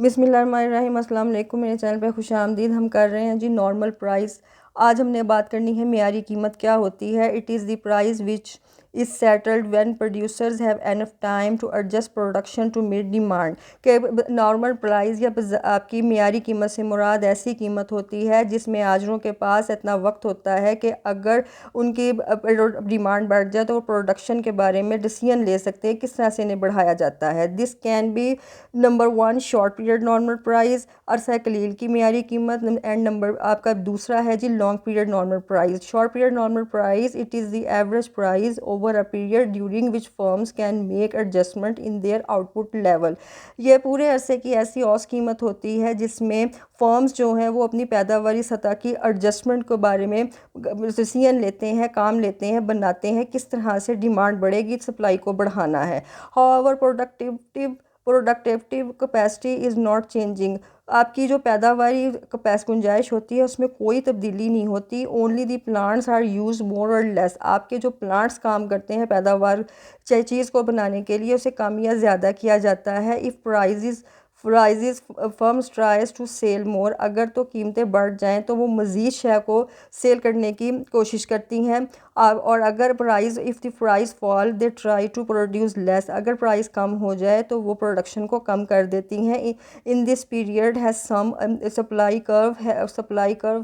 बिस्मिल्लाहिर्रहमानिर्रहीम। अस्सलाम वालेकुम। मेरे चैनल पे खुशामदीद। हम कर रहे हैं जी नॉर्मल प्राइस। आज हमने बात करनी है मियारी कीमत क्या होती है। It is the price which is settled when producers have enough time to adjust production to meet demand. के नॉर्मल प्राइस या आपकी मियारी कीमत से मुराद ऐसी कीमत होती है जिसमें आजरों के पास इतना वक्त होता है कि अगर उनकी डिमांड बढ़ जाए तो वो प्रोडक्शन के बारे में डिसीजन ले सकते हैं किस तरह से इन्हें बढ़ाया जाता है। This can be number one short period normal price, अरसा कलील की मियारी कीमत। एंड नंबर आपका दूसरा है जी long period normal price. Short period normal price it is the average price over a period during which firms can make adjustment in their output level. ये पूरे अरसे की ऐसी औसत कीमत होती है जिसमें फर्म्स जो हैं वो अपनी पैदावारी सतह की एडजस्टमेंट के बारे में डिसीजन लेते हैं, काम लेते हैं, बनाते हैं किस तरह से डिमांड बढ़ेगी, सप्लाई को बढ़ाना है। However productive capacity is not changing. आपकी जो पैदावारी गुंजाइश होती है उसमें कोई तब्दीली नहीं होती। Only the plants are use more or less. आपके जो प्लांट्स काम करते हैं पैदावार चीज़ को बनाने के लिए उसे कम या ज़्यादा किया जाता है। If prices firms tries to sell more, अगर तो कीमतें बढ़ जाएं तो वो मज़ीद शय को सेल करने की कोशिश करती हैं। और अगर if the price fall they try to produce less, अगर प्राइस कम हो जाए तो वो प्रोडक्शन को कम कर देती हैं। In this period has some supply curve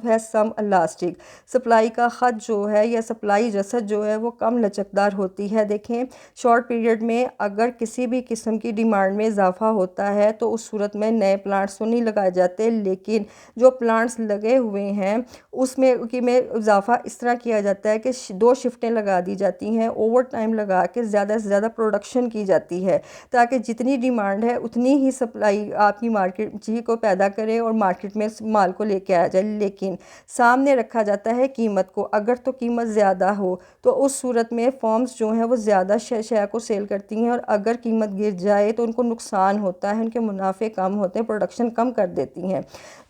has some elastic. Supply का ख़त जो है या सप्लाई रसद जो है वो कम लचकदार होती है। देखें, शॉर्ट पीरियड में अगर किसी भी किस्म की डिमांड में इजाफा होता है तो उस सूरत में नए प्लांट्स तो नहीं लगाए जाते, लेकिन जो प्लांट्स लगे हुए हैं उसमें इजाफा इस तरह किया जाता है कि 2 शिफ्टें लगा दी जाती हैं, ओवर टाइम लगा के ज़्यादा से ज़्यादा प्रोडक्शन की जाती है ताकि जितनी डिमांड है उतनी ही सप्लाई आपकी मार्केट चीज़ को पैदा करे और मार्केट में माल को लेके आ जाए। लेकिन सामने रखा जाता है कीमत को। अगर तो कीमत ज़्यादा हो तो उस सूरत में फर्म्स जो हैं वो ज़्यादा शय को सेल करती हैं और अगर कीमत गिर जाए तो उनको नुकसान होता है, उनके मुनाफे कम होते हैं, प्रोडक्शन कम कर देती हैं।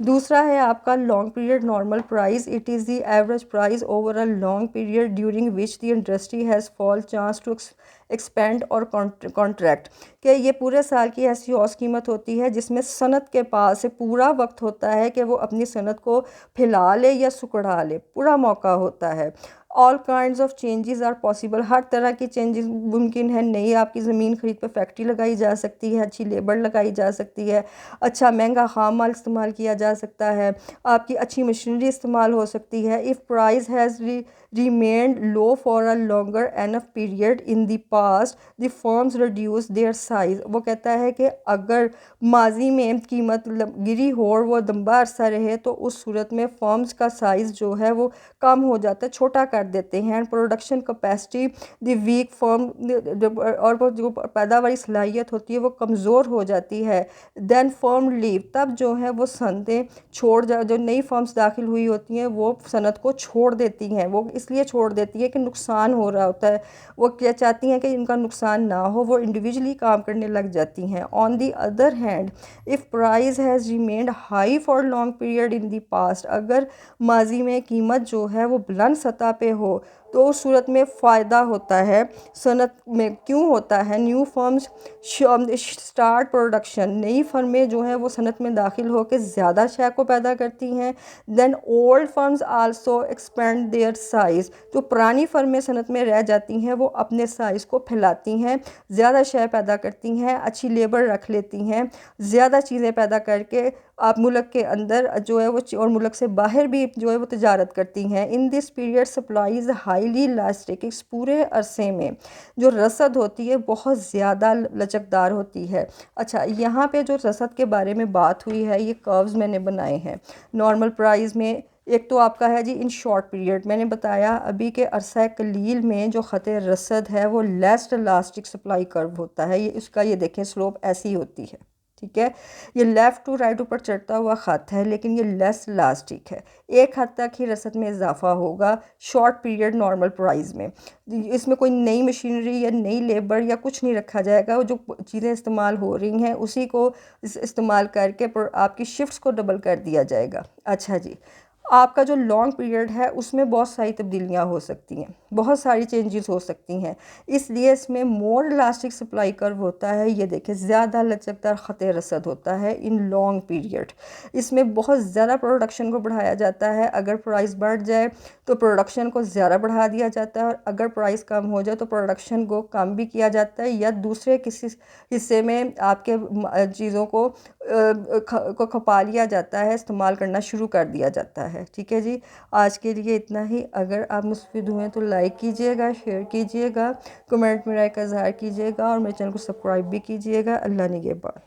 दूसरा है आपका long period normal price. It is the average price over a long period during which the industry has fall chance to expand और कॉन्ट्रैक्ट। कि ये पूरे साल की ऐसी औसत कीमत होती है जिसमें सनत के पास पूरा वक्त होता है कि वो अपनी सनत को फैला ले या सुकड़ा ले, पूरा मौका होता है। All kinds of changes are possible, हर तरह की चेंजेस मुमकिन है। नई आपकी ज़मीन खरीद पर फैक्ट्री लगाई जा सकती है, अच्छी लेबर लगाई जा सकती है, अच्छा महंगा खाम माल इस्तेमाल किया जा सकता है, आपकी अच्छी मशीनरी इस्तेमाल हो सकती है। If price has remained low for a longer enough period in the past the firms reduce their size। वो कहता है कि अगर माजी में कीमत गिरी हो और वो लंबा अरसा रहे तो उस सूरत में फर्म्स का साइज़ जो है वो कम हो जाता है, छोटा कर देते हैं। Production capacity the weak firm, और वो जो पैदावारी सलाहियत होती है वो कमज़ोर हो जाती है। देन फर्म लीव, तब जो है वो सनतें जो नई फर्म्स दाखिल हुई होती हैं वो सनत को छोड़ देती हैं। वो इसलिए छोड़ देती है कि नुकसान हो रहा होता है, वो क्या चाहती हैं कि इनका नुकसान ना हो, वो इंडिविजुअली काम करने लग जाती हैं। On the other hand if price has remained high for long period in the past, अगर माजी में कीमत जो है वो बुलंद सतह पे हो तो उस सूरत में फ़ायदा होता है सनत में। क्यों होता है? न्यू फर्म्स स्टार्ट प्रोडक्शन, नई फर्में जो हैं वो सनत में दाखिल होकर ज़्यादा शय को पैदा करती हैं। Then old firms also expand their size, जो पुरानी फर्में सनत में रह जाती हैं वो अपने साइज़ को फैलाती हैं, ज़्यादा शय पैदा करती हैं, अच्छी लेबर रख लेती हैं, ज़्यादा चीज़ें पैदा करके आप मुल्क के अंदर जो है वो और मुल्क से बाहर भी जो है वो तिजारत करती हैं। In this period supply is highly elastic, इस पूरे अरसे में जो रसद होती है बहुत ज़्यादा लचकदार होती है। अच्छा, यहाँ पे जो रसद के बारे में बात हुई है ये कर्व्स मैंने बनाए हैं नॉर्मल प्राइस में। एक तो आपका है जी इन शॉर्ट पीरियड, मैंने बताया अभी के अरसा कलील में जो ख़त रसद है वो लेस्ट इलास्टिक सप्लाई कर्व होता है। ये इसका ये देखें स्लोप ऐसी होती है, ठीक है। ये लेफ़्ट टू राइट ऊपर चढ़ता हुआ ख़त है लेकिन ये लेस इलास्टिक है। एक हद तक ही रसद में इजाफा होगा शॉर्ट पीरियड नॉर्मल प्राइस में। इसमें कोई नई मशीनरी या नई लेबर या कुछ नहीं रखा जाएगा, जो चीज़ें इस्तेमाल हो रही हैं उसी को इस्तेमाल करके आपकी शिफ्ट्स को डबल कर दिया जाएगा। अच्छा जी, आपका जो लॉन्ग पीरियड है उसमें बहुत सारी तब्दीलियाँ हो सकती हैं। बहुत सारी चेंजेस हो सकती हैं। इसलिए इसमें मोर इलास्टिक सप्लाई कर्व होता है, ये देखें ज़्यादा लचकदार ख़त रसद होता है इन लॉन्ग पीरियड। इसमें बहुत ज़्यादा प्रोडक्शन को बढ़ाया जाता है। अगर प्राइस बढ़ जाए तो प्रोडक्शन को ज़्यादा बढ़ा दिया जाता है, और अगर प्राइस कम हो जाए तो प्रोडक्शन को कम भी किया जाता है, या दूसरे किसी हिस्से में आपके चीज़ों को खपा लिया जाता है, इस्तेमाल करना शुरू कर दिया जाता है। ठीक है जी, आज के लिए इतना ही। अगर आप मुस्तफ़ीद हुए तो लाइक कीजिएगा, शेयर कीजिएगा, कमेंट में राय का इज़हार कीजिएगा, और मेरे चैनल को सब्सक्राइब भी कीजिएगा। अल्लाह निगहबान।